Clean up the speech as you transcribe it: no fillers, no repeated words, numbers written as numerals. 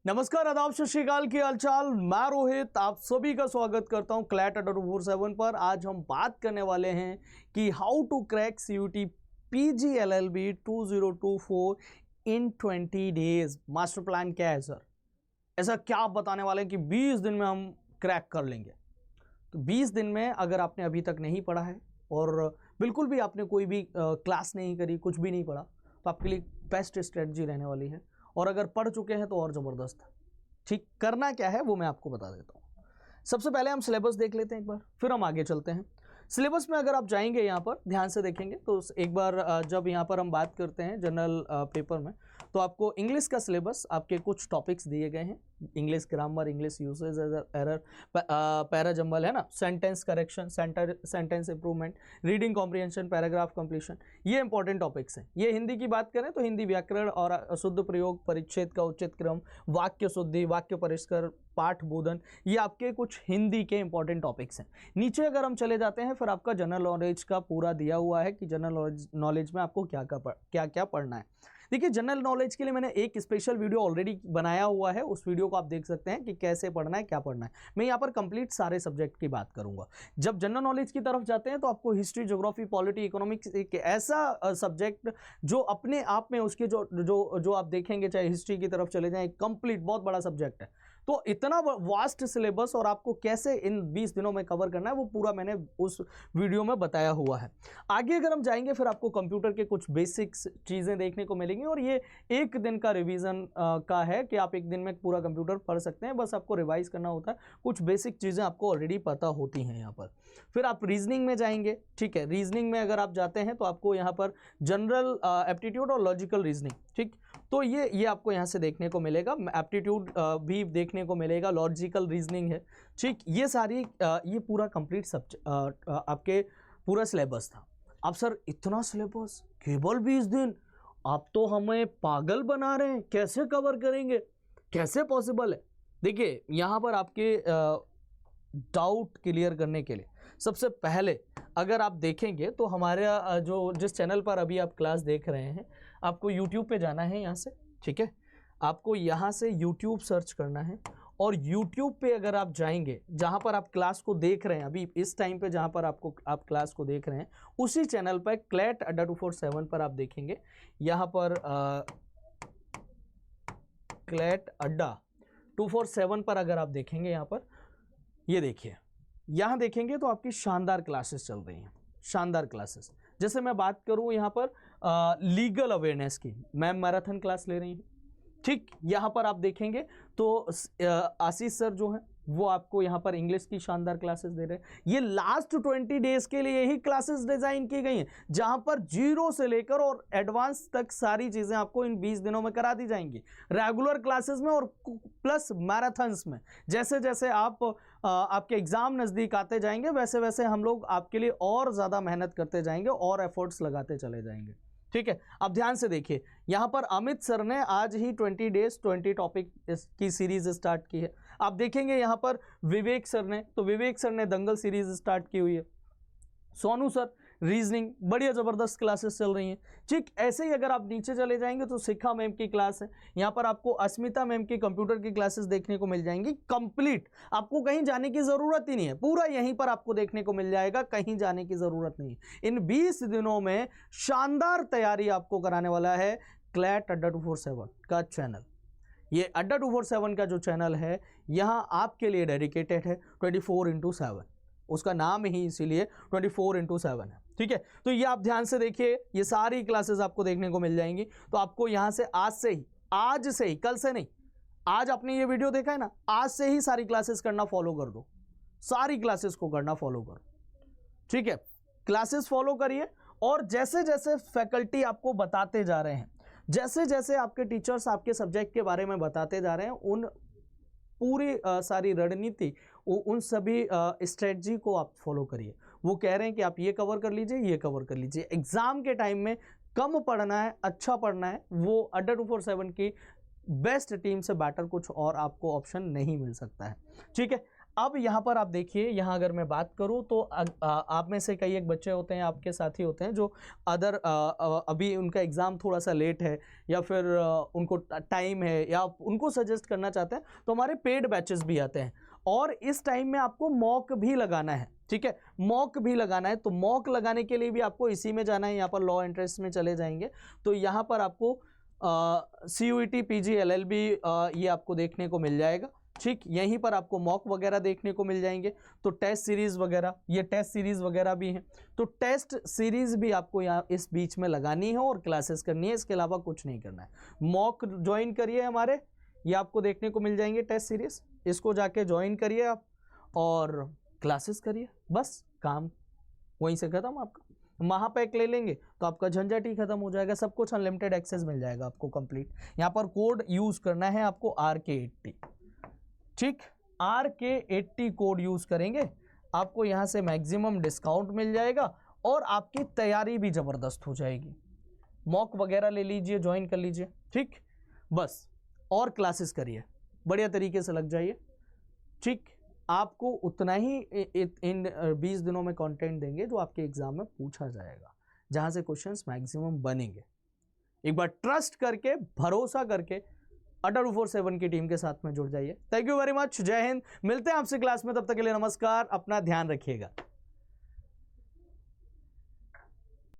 नमस्कार, आदाब, सत श्री अकाल, की हालचाल। मैं रोहित आप सभी का स्वागत करता हूं क्लैट 24/7 पर। आज हम बात करने वाले हैं कि how to crack CUT PGLLB 2024 in 20 days. Master plan क्या है सर? ऐसा क्या आप बताने वाले हैं कि 20 दिन में हम क्रैक कर लेंगे? तो 20 दिन में अगर आपने अभी तक नहीं पढ़ा है और बिल्कुल भी आपने कोई भी क्लास नहीं करी, कुछ भी नहीं पढ़ा, तो आपके लिए बेस्ट स्ट्रेटजी रहने वाली है। और अगर पढ़ चुके हैं तो और ज़बरदस्त है। ठीक, करना क्या है वो मैं आपको बता देता हूँ। सबसे पहले हम सिलेबस देख लेते हैं एक बार, फिर हम आगे चलते हैं। सिलेबस में अगर आप जाएंगे, यहाँ पर ध्यान से देखेंगे तो एक बार जब यहाँ पर हम बात करते हैं जनरल पेपर में, तो आपको इंग्लिश का सिलेबस, आपके कुछ टॉपिक्स दिए गए हैं। English grammar, English usage error, para jumble है ना, sentence correction, sentence improvement, reading comprehension, paragraph completion, ये इंपॉर्टेंट टॉपिक्स हैं। ये हिंदी की बात करें तो हिंदी व्याकरण और शुद्ध प्रयोग, परिच्छेद का उचित क्रम, वाक्य शुद्धि, वाक्य परिष्कार, पाठ बोधन, ये आपके कुछ हिंदी के इंपॉर्टेंट टॉपिक्स हैं। नीचे अगर हम चले जाते हैं, फिर आपका जनरल नॉलेज का पूरा दिया हुआ है कि जनरल नॉलेज में आपको क्या क्या पढ़ना है। देखिए, जनरल नॉलेज के लिए मैंने एक स्पेशल वीडियो ऑलरेडी बनाया हुआ है, उस वीडियो को आप देख सकते हैं कि कैसे पढ़ना है, क्या पढ़ना है। मैं यहाँ पर कंप्लीट सारे सब्जेक्ट की बात करूंगा। जब जनरल नॉलेज की तरफ जाते हैं तो आपको हिस्ट्री, ज्योग्राफी, पॉलिटी, इकोनॉमिक्स, एक ऐसा सब्जेक्ट जो अपने आप में उसके जो आप देखेंगे, चाहे हिस्ट्री की तरफ चले जाएं, कंप्लीट बहुत बड़ा सब्जेक्ट है। तो इतना वास्ट सिलेबस और आपको कैसे इन 20 दिनों में कवर करना है वो पूरा मैंने उस वीडियो में बताया हुआ है। आगे अगर हम जाएंगे, फिर आपको कंप्यूटर के कुछ बेसिक्स चीज़ें देखने को मिलेंगी और ये एक दिन का रिवीजन का है कि आप एक दिन में पूरा कंप्यूटर पढ़ सकते हैं, बस आपको रिवाइज करना होता है। कुछ बेसिक चीज़ें आपको ऑलरेडी पता होती हैं यहाँ पर। फिर आप रीजनिंग में जाएंगे, ठीक है। रीजनिंग में अगर आप जाते हैं तो आपको यहाँ पर जनरल एप्टीट्यूड और लॉजिकल रीजनिंग, ठीक, तो ये आपको यहाँ से देखने को मिलेगा। एप्टीट्यूड भी देखने को मिलेगा, लॉजिकल रीजनिंग है, ठीक। ये सारी ये पूरा कंप्लीट सब्जेक्ट आपके पूरा सिलेबस था। अब सर इतना सिलेबस केवल 20 दिन, आप तो हमें पागल बना रहे हैं, कैसे कवर करेंगे, कैसे पॉसिबल है? देखिए, यहाँ पर आपके डाउट क्लियर करने के लिए सबसे पहले अगर आप देखेंगे तो हमारे जिस चैनल पर अभी आप क्लास देख रहे हैं, आपको YouTube पे जाना है यहाँ से, ठीक है। आपको यहाँ से YouTube सर्च करना है और YouTube पे अगर आप जाएंगे, जहाँ पर आप क्लास को देख रहे हैं अभी इस टाइम पे, जहाँ पर आप क्लास को देख रहे हैं, उसी चैनल पर क्लैट अड्डा 247 पर आप देखेंगे। यहाँ पर क्लैट अड्डा 247 पर अगर आप देखेंगे, यहाँ पर ये देखिए, यहाँ देखेंगे तो आपकी शानदार क्लासेस चल रही हैं, शानदार क्लासेस। जैसे मैं बात करूँ यहाँ पर लीगल अवेयरनेस की, मैम मैराथन क्लास ले रही हैं, ठीक। यहाँ पर आप देखेंगे तो आशीष सर जो हैं वो आपको यहाँ पर इंग्लिश की शानदार क्लासेस दे रहे हैं। ये लास्ट 20 डेज के लिए ही क्लासेस डिजाइन की गई हैं, जहां पर जीरो से लेकर और एडवांस तक सारी चीजें आपको इन 20 दिनों में करा दी जाएंगी, रेगुलर क्लासेस में और प्लस मैराथन्स में। जैसे जैसे आपके एग्जाम नजदीक आते जाएंगे, वैसे वैसे हम लोग आपके लिए और ज्यादा मेहनत करते जाएंगे और एफर्ट्स लगाते चले जाएंगे, ठीक है। अब ध्यान से देखिए, यहां पर अमित सर ने आज ही 20 डेज 20 टॉपिक की सीरीज स्टार्ट की है। आप देखेंगे यहां पर विवेक सर ने दंगल सीरीज स्टार्ट की हुई है। सोनू सर रीजनिंग, बढ़िया ज़बरदस्त क्लासेस चल रही हैं, ठीक। ऐसे ही अगर आप नीचे चले जाएंगे तो शिखा मैम की क्लास है। यहाँ पर आपको अस्मिता मैम की कंप्यूटर की क्लासेस देखने को मिल जाएंगी कंप्लीट। आपको कहीं जाने की ज़रूरत ही नहीं है, पूरा यहीं पर आपको देखने को मिल जाएगा, कहीं जाने की ज़रूरत नहीं है। इन 20 दिनों में शानदार तैयारी आपको कराने वाला है क्लैट अड्डा 247 का चैनल। ये अड्डा 247 का जो चैनल है, यहाँ आपके लिए डेडिकेटेड है 24/7। उसका नाम ही इसीलिए 24/7 है, ठीक है। तो ये आप ध्यान से देखिए, ये सारी क्लासेस आपको देखने को मिल जाएंगी। तो आपको यहां से आज से ही, कल से नहीं, आज आपने ये वीडियो देखा है ना, आज से ही सारी क्लासेस करना फॉलो कर दो, सारी क्लासेस को करना फॉलो करो, ठीक है। क्लासेस फॉलो करिए और जैसे जैसे फैकल्टी आपको बताते जा रहे हैं, जैसे जैसे आपके टीचर्स आपके सब्जेक्ट के बारे में बताते जा रहे हैं, उन पूरी सारी रणनीति, उन सभी स्ट्रेटजी को आप फॉलो करिए। वो कह रहे हैं कि आप ये कवर कर लीजिए, ये कवर कर लीजिए। एग्जाम के टाइम में कम पढ़ना है, अच्छा पढ़ना है, वो अड्डा 247 की बेस्ट टीम से बेटर कुछ और आपको ऑप्शन नहीं मिल सकता है, ठीक है। अब यहाँ पर आप देखिए, यहाँ अगर मैं बात करूँ तो आप में से कई एक बच्चे होते हैं, आपके साथी होते हैं जो अभी उनका एग्ज़ाम थोड़ा सा लेट है, या फिर उनको टाइम है, या उनको सजेस्ट करना चाहते हैं, तो हमारे पेड बैचेस भी आते हैं और इस टाइम में आपको मॉक भी लगाना है। ठीक है, मॉक भी लगाना है, तो मॉक लगाने के लिए भी आपको इसी में जाना है। यहाँ पर लॉ एंट्रेंस में चले जाएंगे तो यहाँ पर आपको CUET PG LLB ये आपको देखने को मिल जाएगा। ठीक, यहीं पर आपको मॉक वगैरह देखने को मिल जाएंगे। तो टेस्ट सीरीज वगैरह, ये टेस्ट सीरीज वगैरह भी हैं, तो टेस्ट सीरीज भी आपको यहाँ इस बीच में लगानी है और क्लासेस करनी है, इसके अलावा कुछ नहीं करना है। मॉक ज्वाइन करिए हमारे, ये आपको देखने को मिल जाएंगे टेस्ट सीरीज, इसको जाके ज्वाइन करिए आप और क्लासेस करिए, बस काम वहीं से खत्म आपका। महापैक ले लेंगे तो आपका झंझट ही खत्म हो जाएगा, सब कुछ अनलिमिटेड एक्सेस मिल जाएगा आपको कंप्लीट। यहाँ पर कोड यूज करना है आपको RK80। ठीक, RK80 कोड यूज करेंगे, आपको यहाँ से मैक्सिमम डिस्काउंट मिल जाएगा और आपकी तैयारी भी जबरदस्त हो जाएगी। मॉक वगैरह ले लीजिए, ज्वाइन कर लीजिए। ठीक, बस और क्लासेस करिए, बढ़िया तरीके से लग जाइए। ठीक, आपको उतना ही इन 20 दिनों में कंटेंट देंगे जो आपके एग्जाम में पूछा जाएगा, जहां से क्वेश्चंस मैक्सिमम बनेंगे। एक बार ट्रस्ट करके, भरोसा करके ADDA247 की टीम के साथ में जुड़ जाइए। थैंक यू वेरी मच, जय हिंद। मिलते हैं आपसे क्लास में, तब तक के लिए नमस्कार, अपना ध्यान रखिएगा।